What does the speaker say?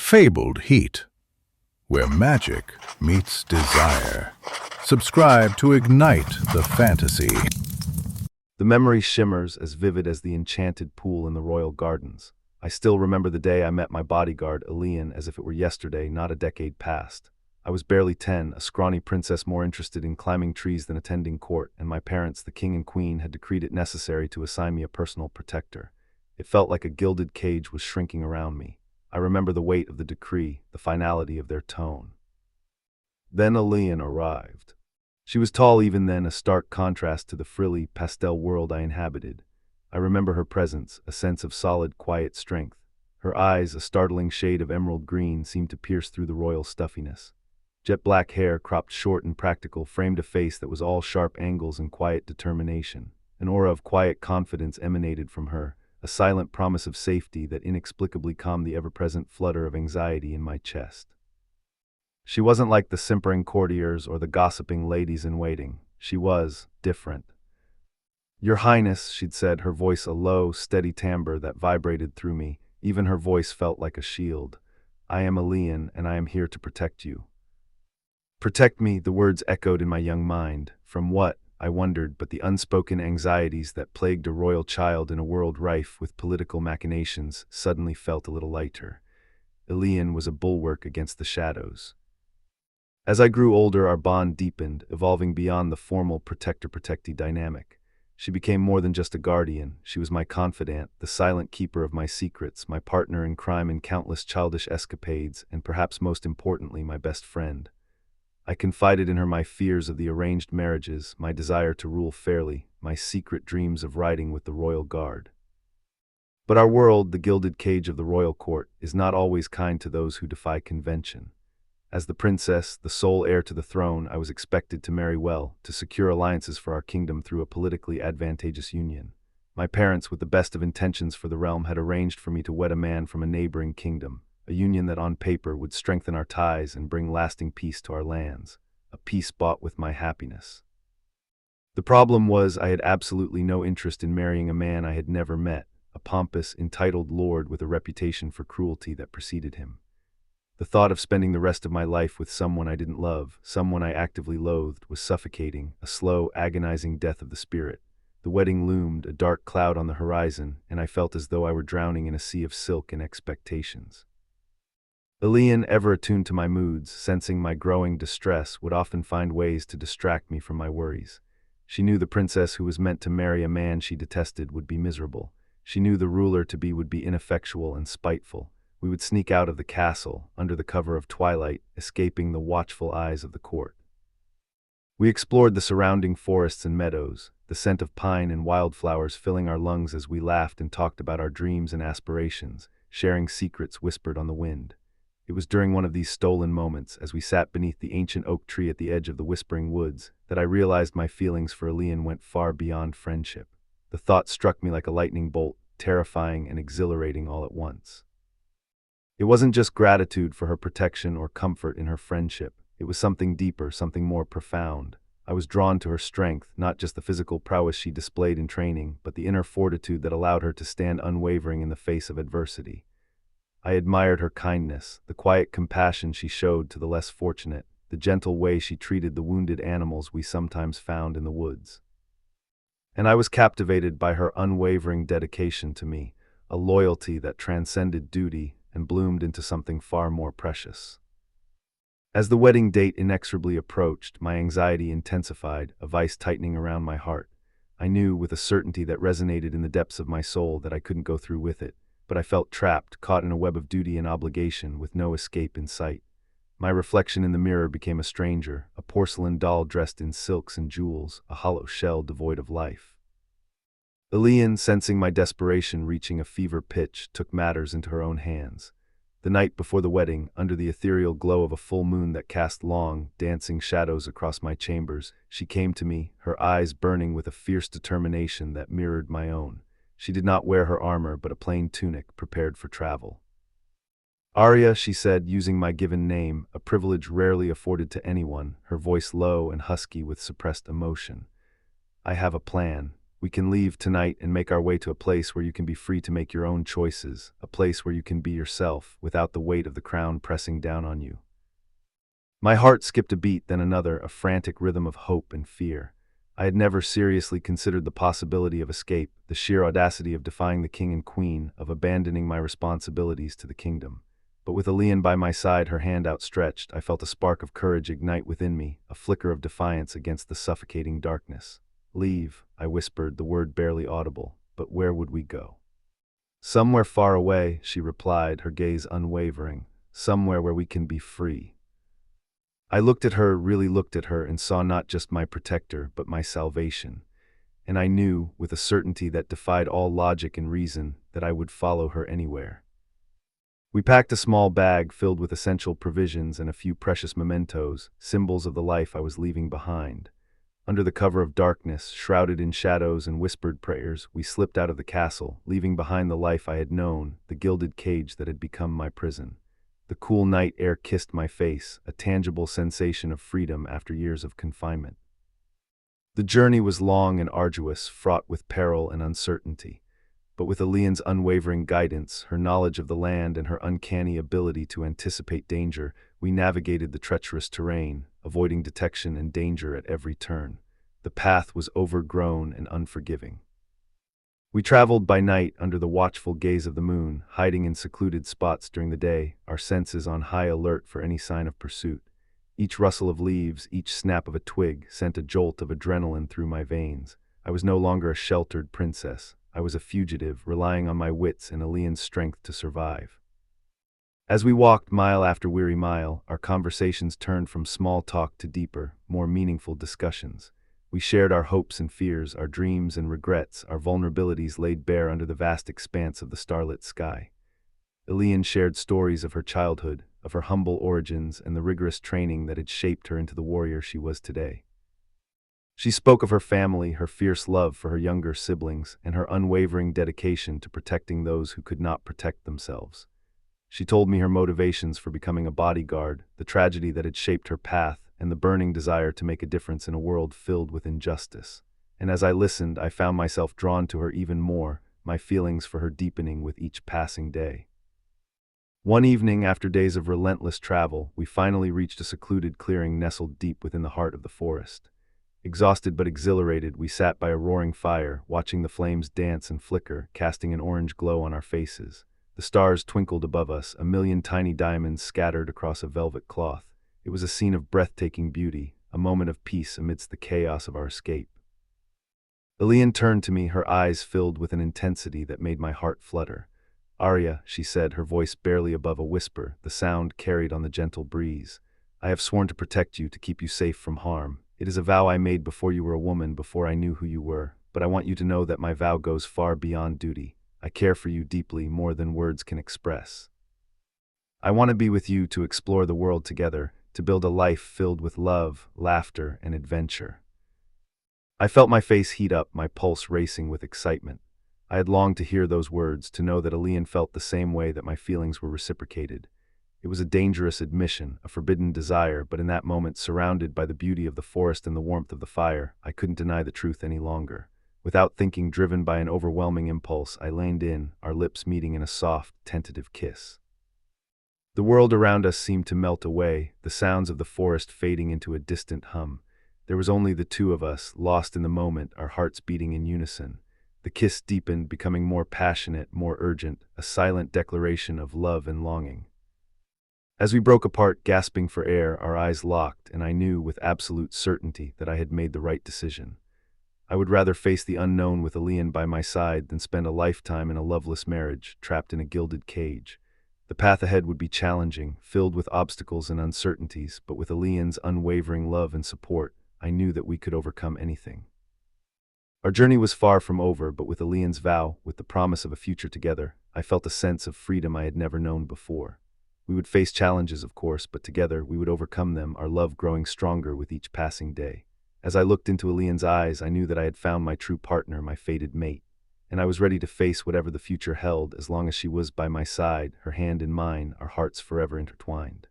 Fabled Heat, where magic meets desire. Subscribe to ignite the fantasy. The memory shimmers as vivid as the enchanted pool in the royal gardens. I still remember the day I met my bodyguard, Elian, as if it were yesterday, not a decade past. I was barely 10, a scrawny princess more interested in climbing trees than attending court, and my parents, the king and queen, had decreed it necessary to assign me a personal protector. It felt like a gilded cage was shrinking around me. I remember the weight of the decree, the finality of their tone. Then Elian arrived. She was tall even then, a stark contrast to the frilly, pastel world I inhabited. I remember her presence, a sense of solid, quiet strength. Her eyes, a startling shade of emerald green, seemed to pierce through the royal stuffiness. Jet black hair, cropped short and practical, framed a face that was all sharp angles and quiet determination. An aura of quiet confidence emanated from her, a silent promise of safety that inexplicably calmed the ever-present flutter of anxiety in my chest. She wasn't like the simpering courtiers or the gossiping ladies-in-waiting. She was different. "Your Highness," she'd said, her voice a low, steady timbre that vibrated through me. Even her voice felt like a shield. "I am Elian, and I am here to protect you." Protect me, the words echoed in my young mind. From what, I wondered, but the unspoken anxieties that plagued a royal child in a world rife with political machinations suddenly felt a little lighter. Elian was a bulwark against the shadows. As I grew older, our bond deepened, evolving beyond the formal protector-protectee dynamic. She became more than just a guardian. She was my confidant, the silent keeper of my secrets, my partner in crime in countless childish escapades, and perhaps most importantly, my best friend. I confided in her my fears of the arranged marriages, my desire to rule fairly, my secret dreams of riding with the royal guard. But our world, the gilded cage of the royal court, is not always kind to those who defy convention. As the princess, the sole heir to the throne, I was expected to marry well, to secure alliances for our kingdom through a politically advantageous union. My parents, with the best of intentions for the realm, had arranged for me to wed a man from a neighboring kingdom, a union that on paper would strengthen our ties and bring lasting peace to our lands, a peace bought with my happiness. The problem was I had absolutely no interest in marrying a man I had never met, a pompous, entitled lord with a reputation for cruelty that preceded him. The thought of spending the rest of my life with someone I didn't love, someone I actively loathed, was suffocating, a slow, agonizing death of the spirit. The wedding loomed, a dark cloud on the horizon, and I felt as though I were drowning in a sea of silk and expectations. Elian, ever attuned to my moods, sensing my growing distress, would often find ways to distract me from my worries. She knew the princess who was meant to marry a man she detested would be miserable. She knew the ruler-to-be would be ineffectual and spiteful. We would sneak out of the castle, under the cover of twilight, escaping the watchful eyes of the court. We explored the surrounding forests and meadows, the scent of pine and wildflowers filling our lungs as we laughed and talked about our dreams and aspirations, sharing secrets whispered on the wind. It was during one of these stolen moments, as we sat beneath the ancient oak tree at the edge of the whispering woods, that I realized my feelings for Elian went far beyond friendship. The thought struck me like a lightning bolt, terrifying and exhilarating all at once. It wasn't just gratitude for her protection or comfort in her friendship. It was something deeper, something more profound. I was drawn to her strength, not just the physical prowess she displayed in training, but the inner fortitude that allowed her to stand unwavering in the face of adversity. I admired her kindness, the quiet compassion she showed to the less fortunate, the gentle way she treated the wounded animals we sometimes found in the woods. And I was captivated by her unwavering dedication to me, a loyalty that transcended duty and bloomed into something far more precious. As the wedding date inexorably approached, my anxiety intensified, a vice tightening around my heart. I knew with a certainty that resonated in the depths of my soul that I couldn't go through with it, but I felt trapped, caught in a web of duty and obligation, with no escape in sight. My reflection in the mirror became a stranger, a porcelain doll dressed in silks and jewels, a hollow shell devoid of life. Elian, sensing my desperation reaching a fever pitch, took matters into her own hands. The night before the wedding, under the ethereal glow of a full moon that cast long, dancing shadows across my chambers, she came to me, her eyes burning with a fierce determination that mirrored my own. She did not wear her armor, but a plain tunic, prepared for travel. "Arya," she said, using my given name, a privilege rarely afforded to anyone, her voice low and husky with suppressed emotion. "I have a plan. We can leave tonight and make our way to a place where you can be free to make your own choices, a place where you can be yourself without the weight of the crown pressing down on you." My heart skipped a beat, then another, a frantic rhythm of hope and fear. I had never seriously considered the possibility of escape, the sheer audacity of defying the king and queen, of abandoning my responsibilities to the kingdom. But with Elian by my side, her hand outstretched, I felt a spark of courage ignite within me, a flicker of defiance against the suffocating darkness. "Leave," I whispered, the word barely audible. But where would we go? "Somewhere far away," she replied, her gaze unwavering. "Somewhere where we can be free." I looked at her, really looked at her, and saw not just my protector, but my salvation. And I knew, with a certainty that defied all logic and reason, that I would follow her anywhere. We packed a small bag filled with essential provisions and a few precious mementos, symbols of the life I was leaving behind. Under the cover of darkness, shrouded in shadows and whispered prayers, we slipped out of the castle, leaving behind the life I had known, the gilded cage that had become my prison. The cool night air kissed my face, a tangible sensation of freedom after years of confinement. The journey was long and arduous, fraught with peril and uncertainty. But with Elian's unwavering guidance, her knowledge of the land, and her uncanny ability to anticipate danger, we navigated the treacherous terrain, avoiding detection and danger at every turn. The path was overgrown and unforgiving. We traveled by night under the watchful gaze of the moon, hiding in secluded spots during the day, our senses on high alert for any sign of pursuit. Each rustle of leaves, each snap of a twig, sent a jolt of adrenaline through my veins. I was no longer a sheltered princess. I was a fugitive, relying on my wits and Elian's strength to survive. As we walked mile after weary mile, our conversations turned from small talk to deeper, more meaningful discussions. We shared our hopes and fears, our dreams and regrets, our vulnerabilities laid bare under the vast expanse of the starlit sky. Elian shared stories of her childhood, of her humble origins, and the rigorous training that had shaped her into the warrior she was today. She spoke of her family, her fierce love for her younger siblings, and her unwavering dedication to protecting those who could not protect themselves. She told me her motivations for becoming a bodyguard, the tragedy that had shaped her path, and the burning desire to make a difference in a world filled with injustice. And as I listened, I found myself drawn to her even more, my feelings for her deepening with each passing day. One evening, after days of relentless travel, we finally reached a secluded clearing nestled deep within the heart of the forest. Exhausted but exhilarated, we sat by a roaring fire, watching the flames dance and flicker, casting an orange glow on our faces. The stars twinkled above us, a million tiny diamonds scattered across a velvet cloth. It was a scene of breathtaking beauty, a moment of peace amidst the chaos of our escape. Elian turned to me, her eyes filled with an intensity that made my heart flutter. "Arya," she said, her voice barely above a whisper, the sound carried on the gentle breeze. "I have sworn to protect you, to keep you safe from harm. It is a vow I made before you were a woman, before I knew who you were. But I want you to know that my vow goes far beyond duty. I care for you deeply, more than words can express. I want to be with you, to explore the world together, to build a life filled with love, laughter, and adventure." I felt my face heat up, my pulse racing with excitement. I had longed to hear those words, to know that Elian felt the same way, that my feelings were reciprocated. It was a dangerous admission, a forbidden desire, but in that moment, surrounded by the beauty of the forest and the warmth of the fire, I couldn't deny the truth any longer. Without thinking, driven by an overwhelming impulse, I leaned in, our lips meeting in a soft, tentative kiss. The world around us seemed to melt away, the sounds of the forest fading into a distant hum. There was only the two of us, lost in the moment, our hearts beating in unison. The kiss deepened, becoming more passionate, more urgent, a silent declaration of love and longing. As we broke apart, gasping for air, our eyes locked, and I knew with absolute certainty that I had made the right decision. I would rather face the unknown with Elian by my side than spend a lifetime in a loveless marriage, trapped in a gilded cage. The path ahead would be challenging, filled with obstacles and uncertainties, but with Elian's unwavering love and support, I knew that we could overcome anything. Our journey was far from over, but with Elian's vow, with the promise of a future together, I felt a sense of freedom I had never known before. We would face challenges, of course, but together we would overcome them, our love growing stronger with each passing day. As I looked into Elian's eyes, I knew that I had found my true partner, my fated mate, and I was ready to face whatever the future held, as long as she was by my side, her hand in mine, our hearts forever intertwined.